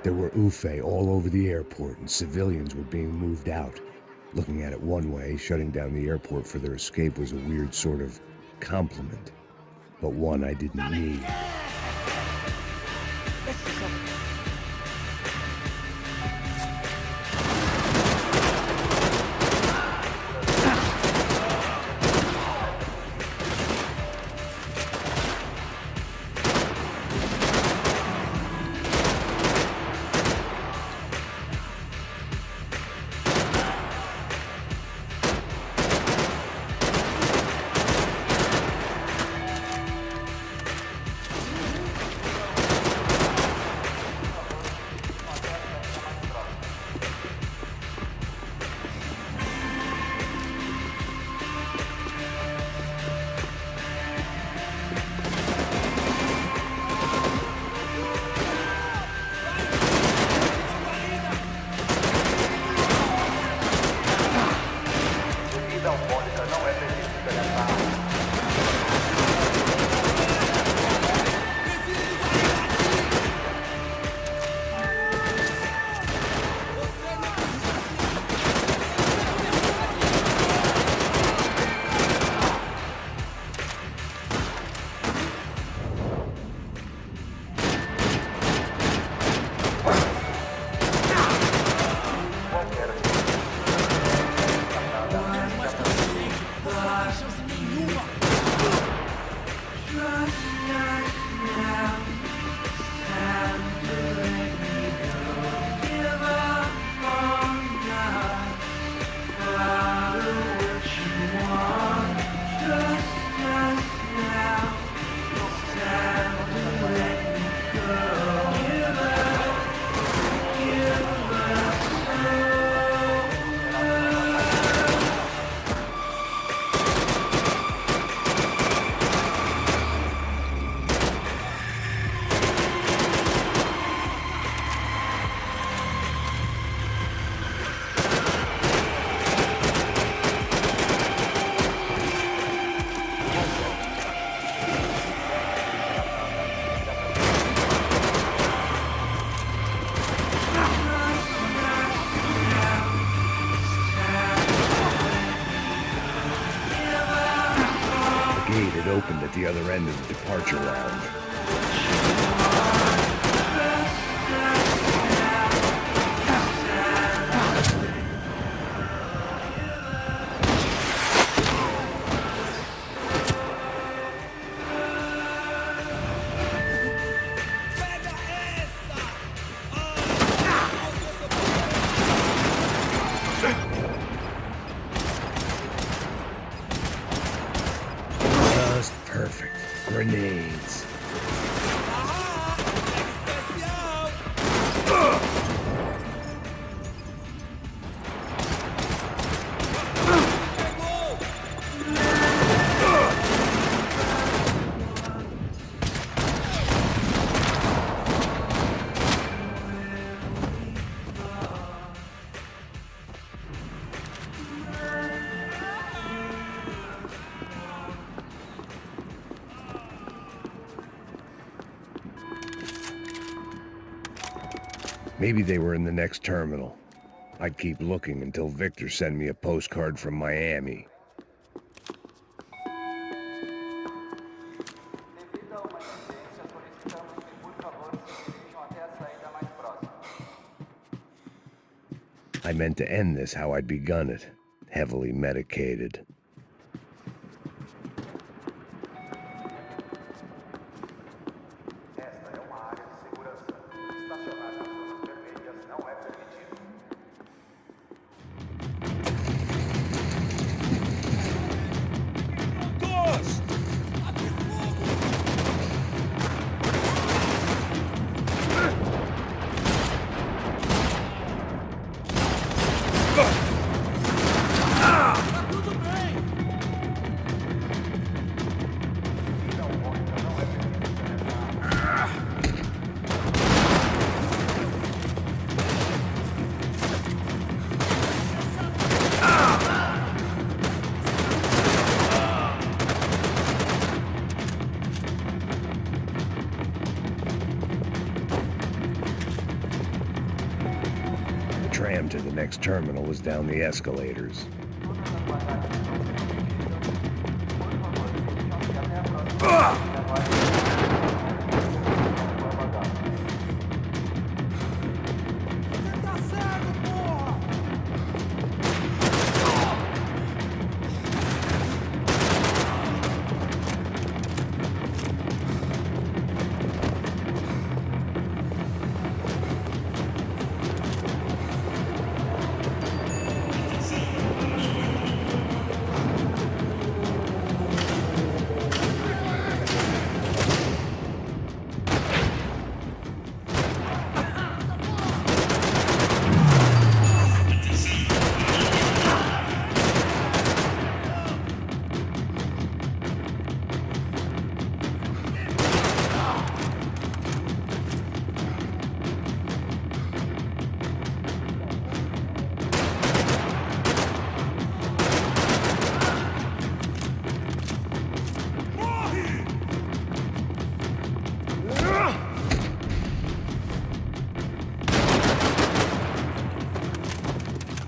There were UFE all over the airport, and civilians were being moved out. Looking at it one way, shutting down the airport for their escape was a weird sort of compliment, but one I didn't need. Opened at the other end of the departure lounge. Perfect. Grenades. Maybe they were in the next terminal. I'd keep looking until Victor sent me a postcard from Miami. I meant to end this how I'd begun it, heavily medicated. tram to the next terminal was down the escalators.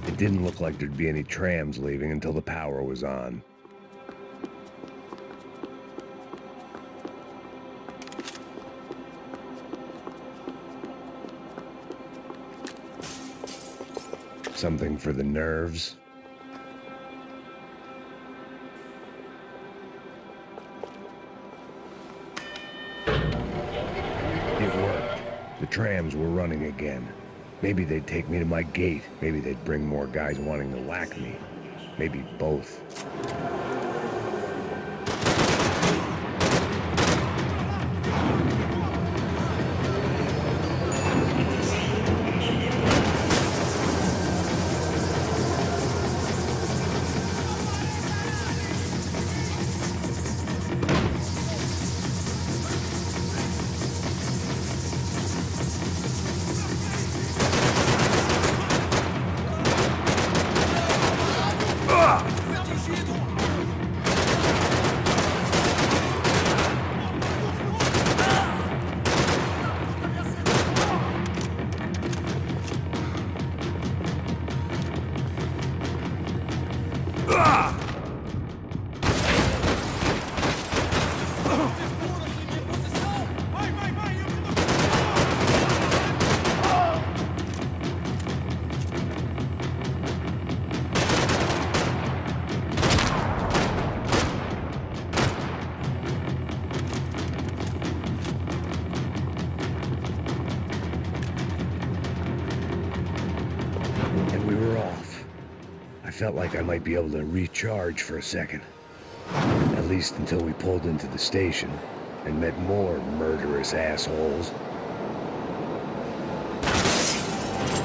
It didn't look like there'd be any trams leaving until the power was on. Something for the nerves. It worked. The trams were running again. Maybe they'd take me to my gate. Maybe they'd bring more guys wanting to whack me. Maybe both. I felt like I might be able to recharge for a second. At least until we pulled into the station and met more murderous assholes.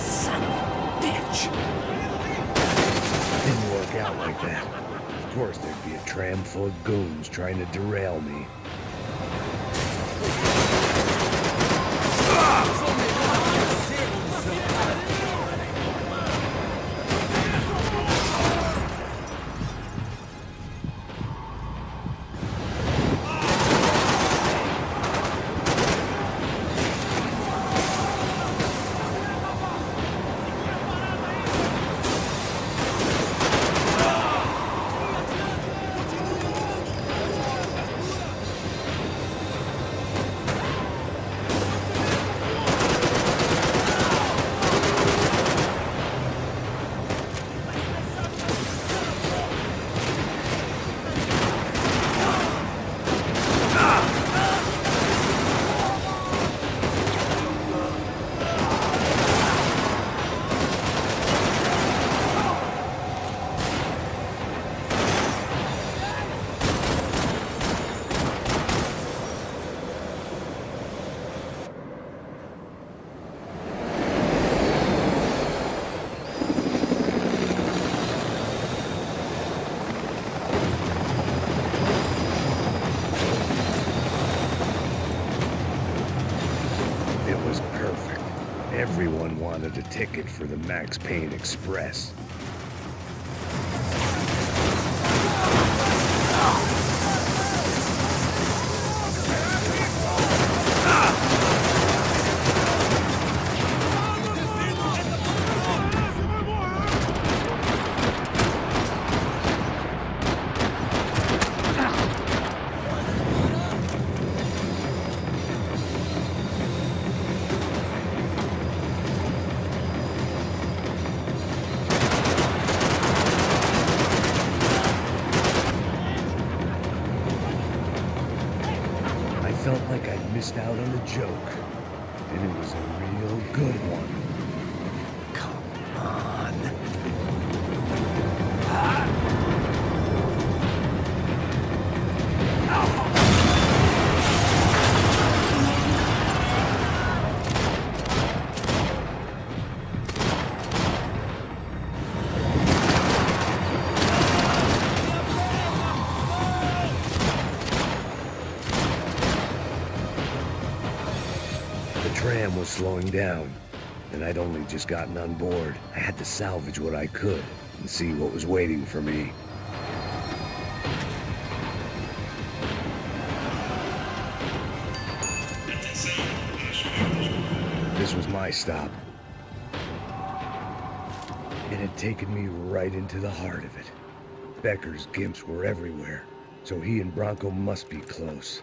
Son of a bitch! Didn't work out like that. Of course there'd be a tram full of goons trying to derail me. Everyone wanted a ticket for the Max Payne Express. felt like I'd missed out on a joke, and it was a real good one. Come on. The tram was slowing down, and I'd only just gotten on board. I had to salvage what I could and see what was waiting for me. This was my stop. It had taken me right into the heart of it. Becker's gimps were everywhere, so he and Bronco must be close.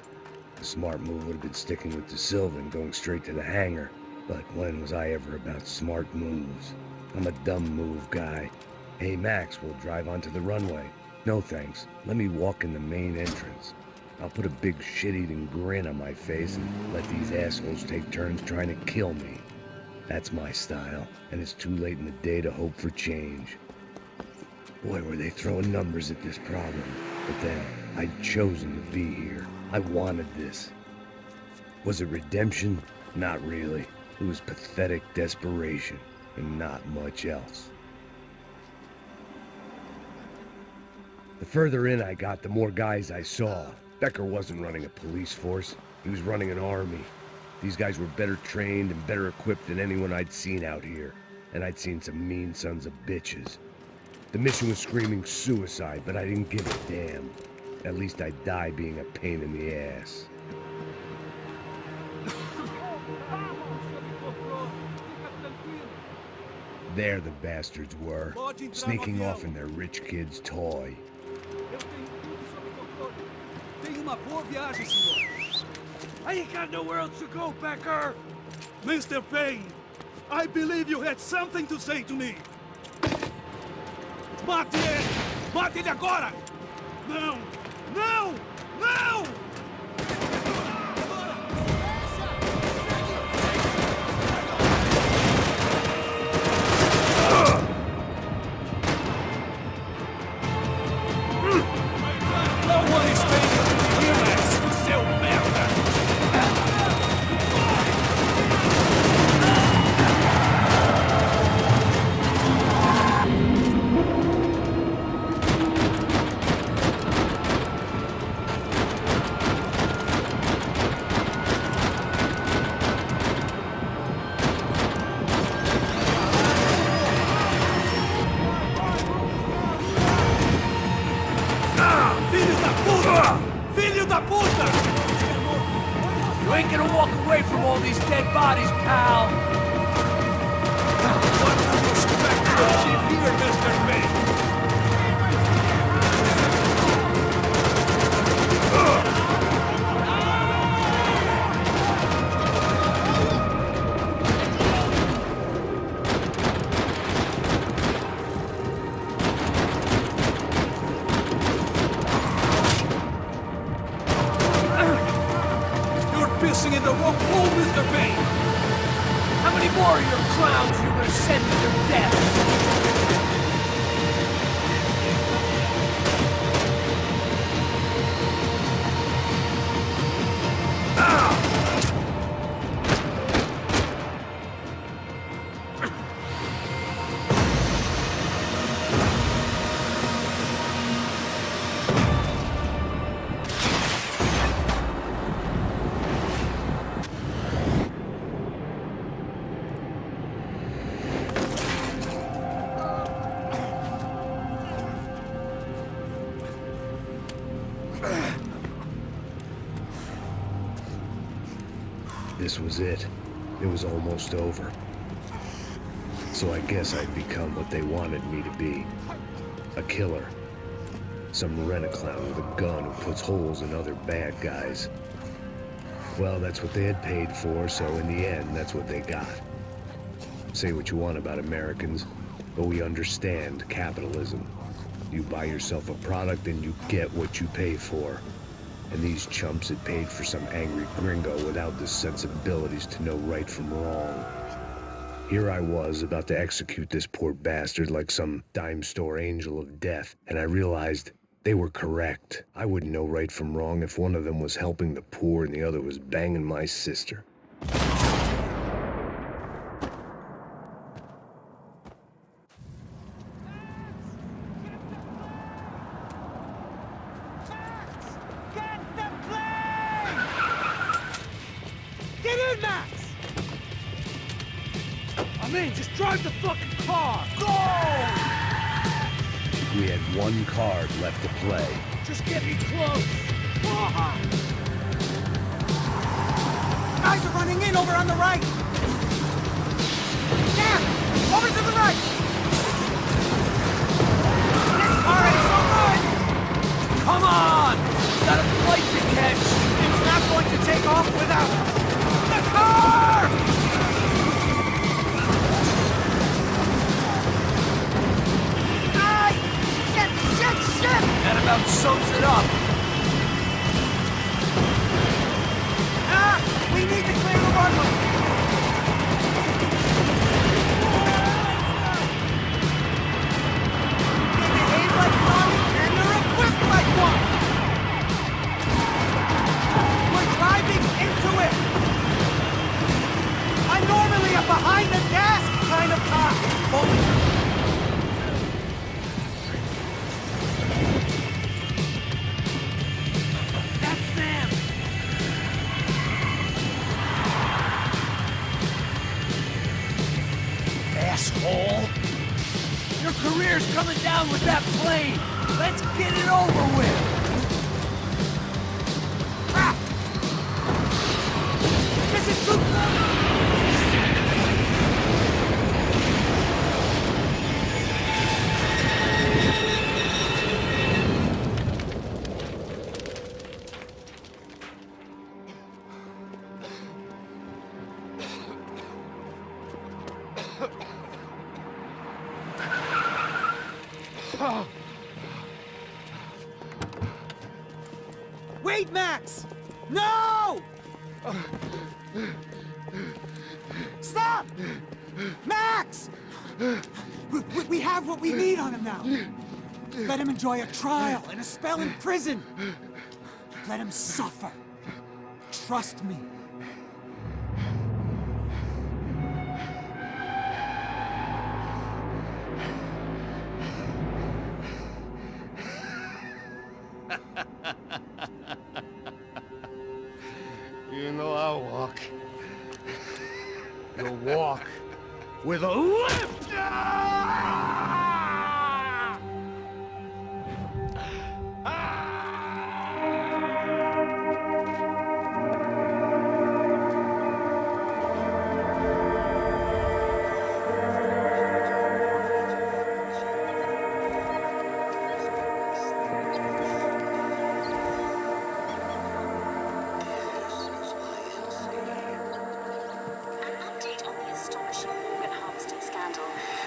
The smart move would have been sticking with De Silva and going straight to the hangar, but when was I ever about smart moves? I'm a dumb move guy. Hey Max, we'll drive onto the runway. No thanks, let me walk in the main entrance. I'll put a big shit-eating grin on my face and let these assholes take turns trying to kill me. That's my style, and it's too late in the day to hope for change. Boy, were they throwing numbers at this problem. But then, I'd chosen to be here. I wanted this. Was it redemption? Not really. It was pathetic desperation, and not much else. The further in I got, the more guys I saw. Becker wasn't running a police force. He was running an army. These guys were better trained and better equipped than anyone I'd seen out here. And I'd seen some mean sons of bitches. The mission was screaming suicide, but I didn't give a damn. At least I'd die being a pain in the ass. There the bastards were, sneaking off in their rich kid's toy. Tenha uma boa viagem, senhor. I ain't got nowhere else to go, Becker! Mr. Payne, I believe you had something to say to me. Mate ele! Mate ele agora! Não! Não! Não! You ain't gonna walk away from all these dead bodies, pal! What do you expect to achieve here, Mr. Payne? Pissing in the wrong hole, Mr. Payne! How many more of your clowns are you gonna send to their death? This was it. It was almost over. So I guess I'd become what they wanted me to be. A killer. Some rent-a-clown with a gun who puts holes in other bad guys. Well, that's what they had paid for, so in the end, that's what they got. Say what you want about Americans, but we understand capitalism. You buy yourself a product and you get what you pay for. And these chumps had paid for some angry gringo without the sensibilities to know right from wrong. Here I was, about to execute this poor bastard like some dime store angel of death, and I realized they were correct. I wouldn't know right from wrong if one of them was helping the poor and the other was banging my sister. Just drive the fucking car! Go! We had one card left to play. Just get me close! Guys are running in over on the right! Yeah! Over to the right! This car ain't so good! Come on! Got a flight to catch! It's not going to take off without us! The car! Shit! That about sums it up. We need to clear the runway! They behave like one, and they're equipped like one! We're driving into it! I'm normally a behind-the-desk kind of cop! Asshole! Your career's coming down with that plane! Let's get it over with! Ah! This is too close! Wait, Max! No! Stop! Max! We have what we need on him now. Let him enjoy a trial and a spell in prison. Let him suffer. Trust me. You know I'll walk. You'll walk with a lift!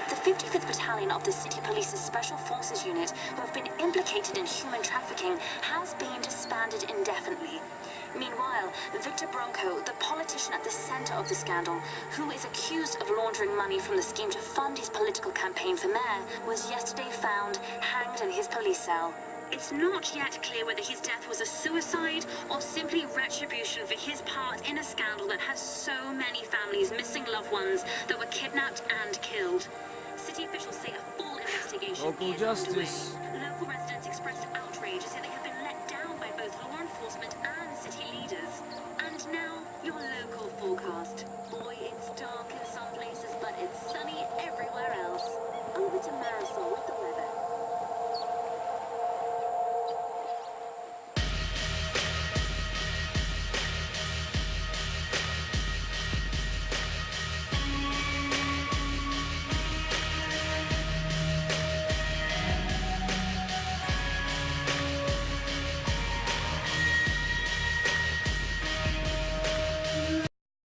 The 55th Battalion of the City Police's Special Forces Unit, who have been implicated in human trafficking, has been disbanded indefinitely. Meanwhile, Victor Bronco, the politician at the center of the scandal, who is accused of laundering money from the scheme to fund his political campaign for mayor, was yesterday found hanged in his police cell. It's not yet clear whether his death was a suicide or simply retribution for his part in a scandal that has so many families missing loved ones that were kidnapped and killed. City officials say a full investigation Local is justice. underway. Local residents